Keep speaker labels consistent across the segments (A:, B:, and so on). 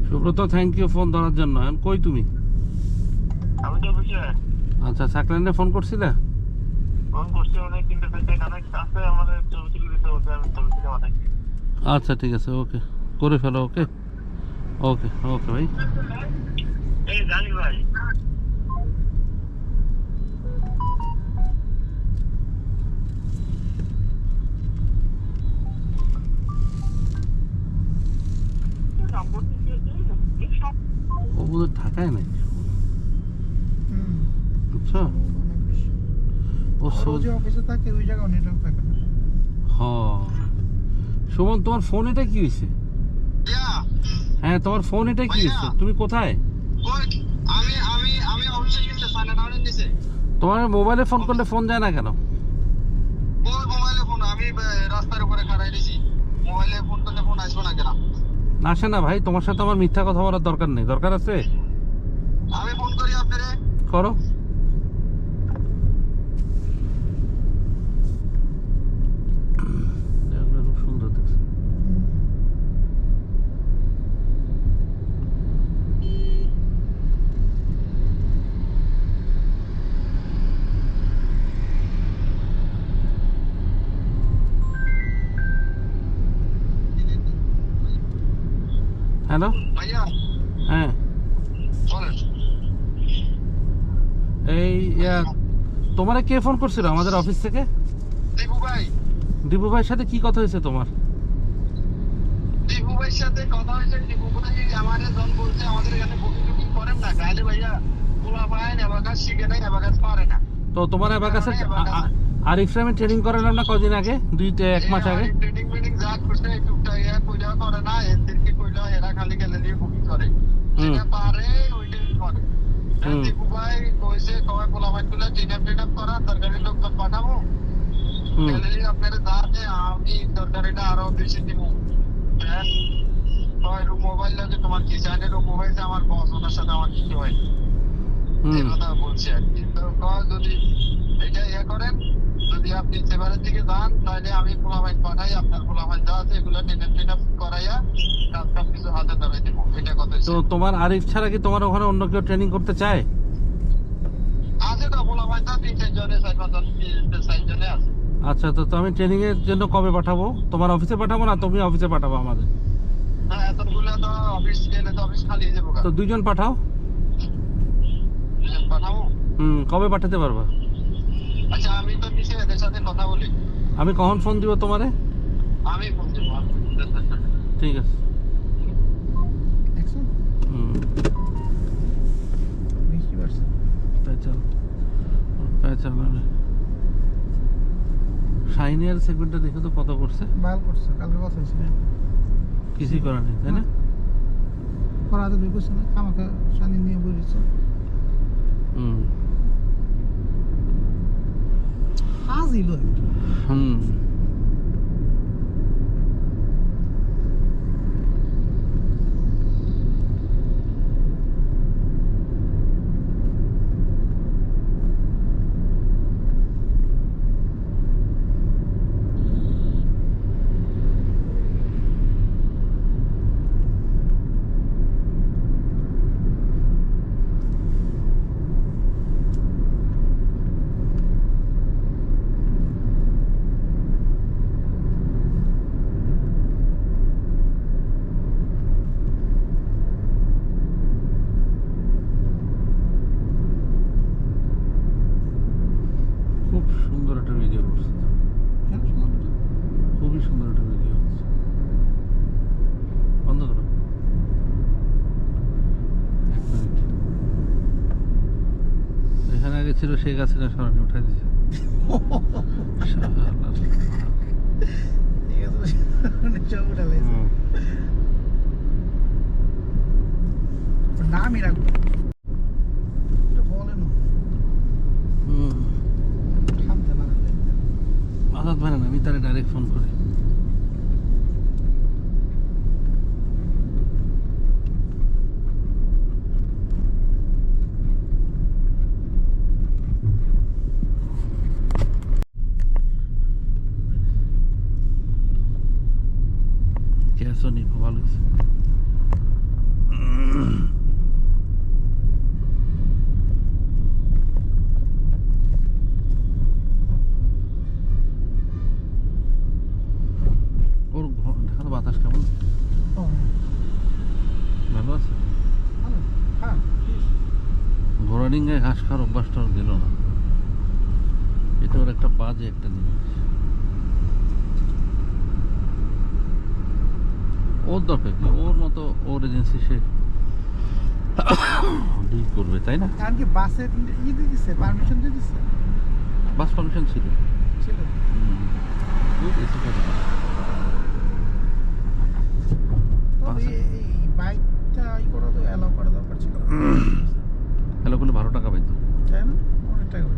A: Subrata, thank you phone ধরার জন্য। কই তুমি? আচ্ছা, সাকলাইনে ফোন করছিলে? আচ্ছা ঠিক আছে, ওকে, করে ফেলো। ওকে ওকে ওকে ভাই। ও বোধহয় ঢাকায় নাই, বুঝছো? ও
B: অফিসে থাকে, ওই জায়গায় নেটওয়ার্ক থাকে না।
A: সুমন, তোমার ফোন এটা কি হয়েছে? হ্যাঁ, তোমার ফোন এটা কি হয়েছে? তুমি কোথায়? তোমার মোবাইলে ফোন করলে ফোন যায় না কেন? আসে না ভাই, তোমার সাথে আমার মিথ্যা কথা বলার দরকার নেই। দরকার আছে? করো। খুব সুন্দর দেখছি। হ্যালো, হ্যাঁ, এই তোমারে কে ফোন করছিল আমাদের অফিস থেকে? দীপু ভাইয়ের সাথে কি কথা হয়েছে তোমার?
C: দীপু ভাইয়ের সাথে কথা হয়েছে। দীপু ভাই আমাদের জন বলছে আমাদের এখানে বুকিং টুকিং করেন না, গাইলে ভাইয়া পোলা ভাই অ্যাবাকাস শিখে নাই, অ্যাবাকাস পারে না।
A: তো তোমার অ্যাবাকাসের আরিফ আমি ট্রেনিং করালাম না কদিন আগে, 1 মাস আগে।
C: ট্রেনিং মিটিং যা করছে টুকটা ইয়া কইরা করে না, এদেরকে কইলা এরা খালি গেলে দিয়ে বুকিং করে, যেটা পারে ওইটাই করে। দীপু ভাই কইছে কয় পোলা ভাই গুলা ট্রেন আপ করা দরকারি লোক পাঠাবো, গেলে আপনারা যাতে আমি দরকারিটা আরো বেশি দিব। মোবাইল লাগে তোমার কি চ্যানেল মোবাইল আমার বস, ওনার সাথে আমার কিছু হয় এই কথা বলছি আর কি। তো যদি এটা ইয়ে করেন, যদি আপনি সেবারের দিকে যান, তাহলে আমি পোলাভাই পাঠাই, আপনার পোলাভাই যা আছে এগুলো ট্রেন আপ করাইয়া কাজ কিছু হাতে ধরাই দেবো, এটা কথা।
A: তো তোমার আরিফ ছাড়া কি তোমার ওখানে অন্য কেউ ট্রেনিং করতে চায়?
C: আছে তো পোলাভাই, তো 3-4 জনে 4-5 জনে আছে।
A: আচ্ছা, তো আমি ট্রেনিং এর জন্য কবে পাঠাবো? তোমার অফিসে পাঠাবো না তুমি অফিসে পাঠাবো আমাদের?
C: হ্যাঁ, এতগুলো তো অফিস গেলে তো অফিস খালি হয়ে যাবো।
A: তো 2 জন পাঠাও।
C: পাঠাবো?
A: কবে পাঠাতে পারবা?
C: আচ্ছা, আমি তো নিচে এদের সাথে কথা বলি।
A: আমি কখন ফোন দিব তোমারে?
C: আমি ফোন দেবো।
A: ঠিক আছে। শাইনিয়ার সেগমেন্টটা দেখে তো কত করছে,
B: ভালো করছে। কালকে কথা হয়েছিল,
A: কিছুই করা নেই, তাই না?
B: পরে আজ 2 বছর না আমাকে শানি নিয়ে বলেছে। আজ ইলো
A: খুব সুন্দর একটা ভিডিও করছে, খুবই সুন্দর একটা ভিডিও হচ্ছে। বন্ধ করো, 1 মিনিট। এখানে আগে ছিল শেখ হাসিনা, সরানি উঠাই দিয়েছে।
B: নামই রাখবো বলে না,
A: আজাদ ভাই না, আমি তারে ডাইরেক্ট ফোন করি। গ্যাসও নিব, ভালো হয়েছে। ওর দেখানো বাতাস কেমন?
B: ও,
A: ভালো আছে?
B: ভালো। হ্যাঁ, ঠিক।
A: ঘোড়া ডিঙ্গায় ঘাস খাওয়ার অভ্যাসটা ওর দিল না। এটা ওর একটা বাজে একটা জিনিস। ওর দরকার কি? ওর মতো ওর এজেন্সি সে ডিল করবে, তাই না?
B: কারণ কি বাসের ই দিয়ে দিচ্ছে, পারমিশন দিয়ে দিচ্ছে?
A: বাস পারমিশন ছিল।
B: ছিল।
A: Good, এসে পড়ে।
B: তবে
A: বাসে-
B: এই বাইকটা ই করা তো অ্যালাউ করা দরকার ছিল।
A: হ্যালো করলে 12 টাকা পাইতো।
B: তাই না? অনেক টাকা হতো।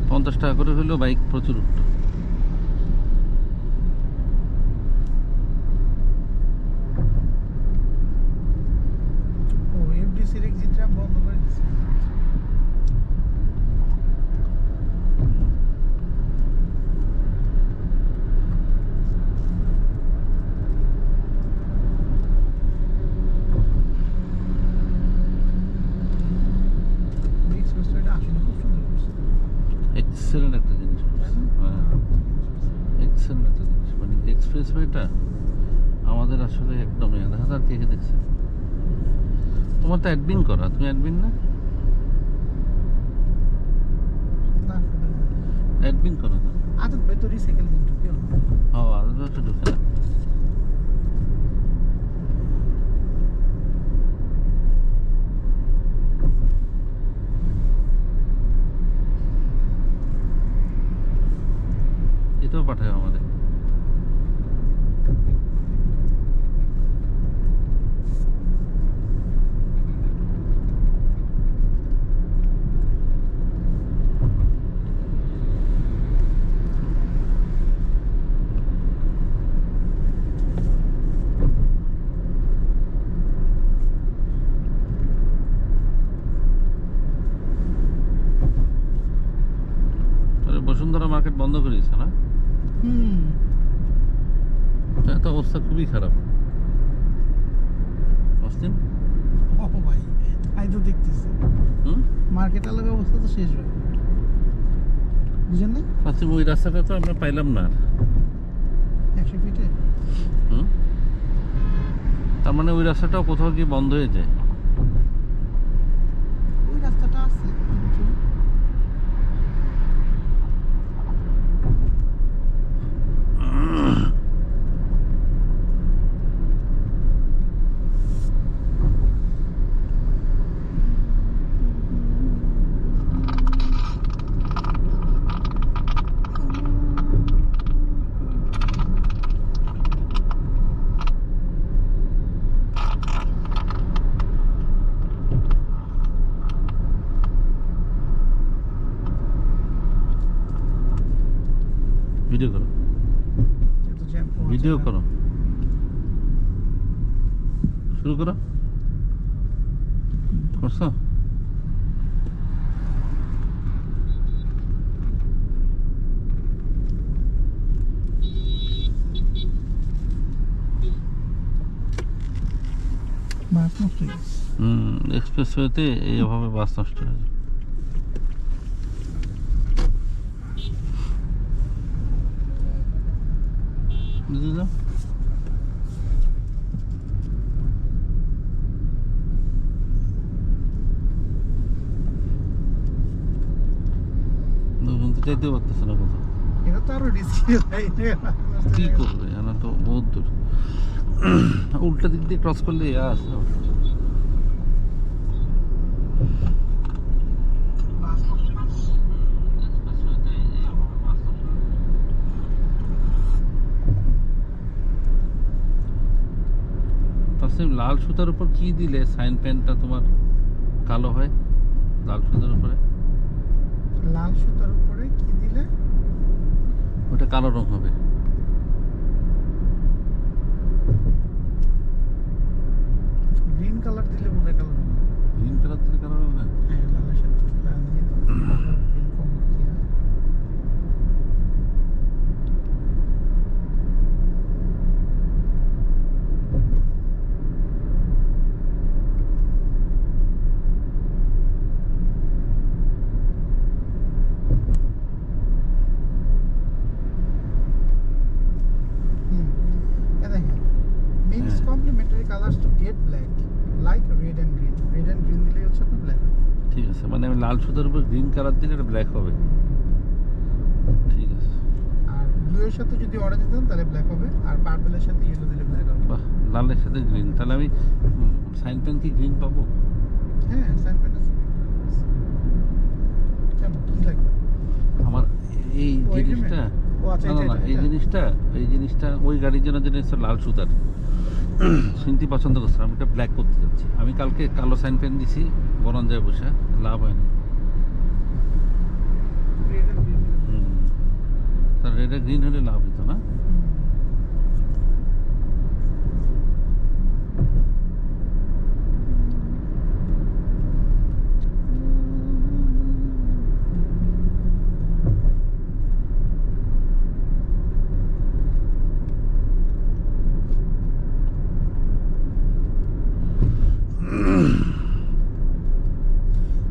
A: 50 টাকা করে হলেও বাইক প্রচুর উঠতো।
B: ও, এফডিসির এক্সিটটা বন্ধ করে দিচ্ছে। এক্সপ্রেসওয়েটা আসলে খুব সুন্দর করছে।
A: এক্সেলেন্ট একটা জিনিস করছে। হ্যাঁ, এক্সেলেন্ট একটা জিনিস। মানে এক্সপ্রেসওয়েটা আমাদের আসলে একদম দেখা যাক কে কে দেখছে। তোমার তো অ্যাডমিন করা, তুমি অ্যাডমিন না?
B: না,
A: অ্যাডমিন করো না?
B: আদত ভেতর রিসাইকেল কিন্তু কেউ না।
A: হ্যাঁ, আদৌ একটা ঢুকে না। এটাও পাঠায় আমাদের। তাহলে বসুন্ধরা মার্কেট বন্ধ করে দিয়েছে না?
B: হুম।
A: তাহলে তো অবস্থা খুবই খারাপ। অস্তিন?
B: ও ভাই, তাই তো দেখতেছি।
A: হুম?
B: মার্কেট এলাকার অবস্থা তো শেষ ভাই। বুঝেন না?
A: অস্তিন ওই রাস্তাটা তো আমরা পাইলাম না।
B: 100 ফিটে।
A: হুম? তার মানে ওই রাস্তাটাও কোথাও গিয়ে বন্ধ হয়ে যায়।
B: ওই রাস্তাটা আছে কিন্তু
A: ভিডিও করো,
B: যেহেতু জ্যাম কম আছে
A: ভিডিও
B: না।
A: করো, শুরু করো। করছো?
B: বাস নষ্ট হয়ে গেছে।
A: এক্সপ্রেসওয়েতে এই অভাবে বাস নষ্ট হয়ে যায়। বুঝলি না? দুজন তো যাইতেও পারতেছে না কোথাও।
B: এটা তো আরো রিস্কি ভাই।
A: কি করবে? এনা তো বহুত দূর। উল্টা দিক দিয়ে ক্রস করলে আছে। তাসলিম, লাল সুতার উপর কি দিলে সাইন পেনটা তোমার কালো হয়? লাল সুতার উপরে
B: লাল সুতার উপরে কি দিলে
A: ওটা কালো রং হবে।
B: গ্রিন কালার দিলে বোধ হয় কালার হবে।
A: গ্রিন কালার দিলে কালো রং হয়?
B: হ্যাঁ, লালের সাথে লাল দিয়ে গ্রিন কম দিয়ে। colors to get black, like red and green. Red and green দিলেই হচ্ছে আপনার black হবে।
A: ঠিক আছে, মানে আমি লাল সুতার উপর গ্রিন কালার দিলে এটা ব্ল্যাক হবে। ঠিক আছে।
B: আর ব্লু এর সাথে যদি অরেঞ্জ দেন তাহলে ব্ল্যাক হবে, আর পার্পলের সাথে ইয়েলো দিলে ব্ল্যাক হবে।
A: বাহ, লালের সাথে গ্রিন, তাহলে আমি সাইন পেন কি গ্রিন পাবো?
B: হ্যাঁ, সাইন পেন আছে। কেন কি লাগবে?
A: আমার এই
B: ওই
A: জিনিসটা,
B: ও আচ্ছা,
A: না না না, এই জিনিসটা ওই গাড়ির জন্য যেটা হচ্ছে লাল সুতার সিনটি পছন্দ করছে, আমি এটা ব্ল্যাক করতে চাচ্ছি। আমি কালকে কালো সাইন পেন দিছি বরঞ্জায় বসে, লাভ হয়নি।
B: Red and green.
A: তার রেড আর গ্রিন হলে লাভ হতো না।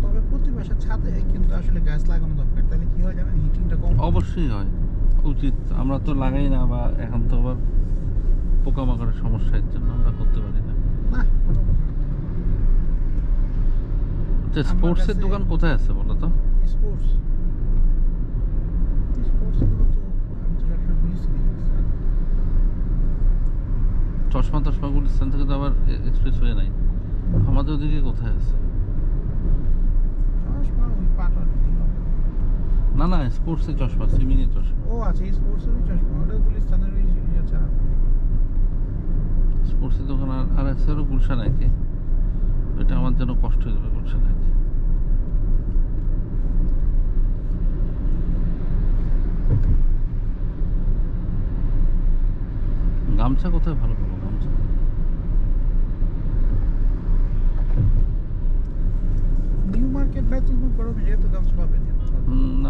B: তবে প্রতি বাসার ছাদে কিন্তু আসলে গাছ লাগানো দরকার, তাহলে কি হয় জানেন, হিটিংটা কম হয়।
A: অবশ্যই হয়, উচিত। আমরা তো লাগাই না, বা এখন তো আবার পোকামাকড়ের সমস্যার জন্য আমরা করতে পারি না।
B: না, কোনো ব্যাপার না।
A: আচ্ছা,
B: আমার
A: স্পোর্টসের
B: কাছে-
A: দোকান কোথায় আছে বলো তো?
B: স্পোর্টস গুলো তো আমি তো সবসময় বুঝেছি।
A: চশমা টশমা গুলিস্তান থেকে তো আবার এক্সপ্রেস হয়ে নাই। আমাদের ওদিকে কোথায় আছে?
B: চশমা ওই পাটা দিতে হবে।
A: না না, স্পোর্টসের চশমা, সুইমিংয়ের চশমা।
B: ও আচ্ছা, এই স্পোর্টসের ওই চশমা, ওটা গুলিস্তানের ওই ইয়ে ছাড়া।
A: স্পোর্টসের দোকান আর আছে হলো গুলশান একে। এটা আমার জন্য কষ্ট হয়ে যাবে, গুলশান একে। গামছা কোথায় ভালো পাবো গামছা?
B: নিউ মার্কেট বাইতুল করো, যেহেতু গাছ পাবেন।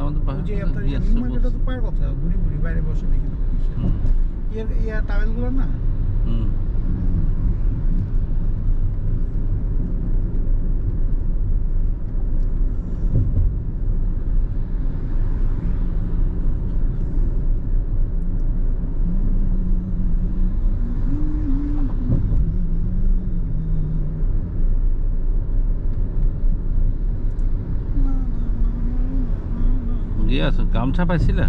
A: আমাদের
B: ওই যে আপনার
A: বাসায়
B: নিউ মার্কেটে তো পাওয়ার কথা, ঘুরি ঘুরি বাইরে বসে দেখি তো। ইয়ার টাওয়েলগুলো না,
A: গিয়ে আছো, গামছা পাইছিলা?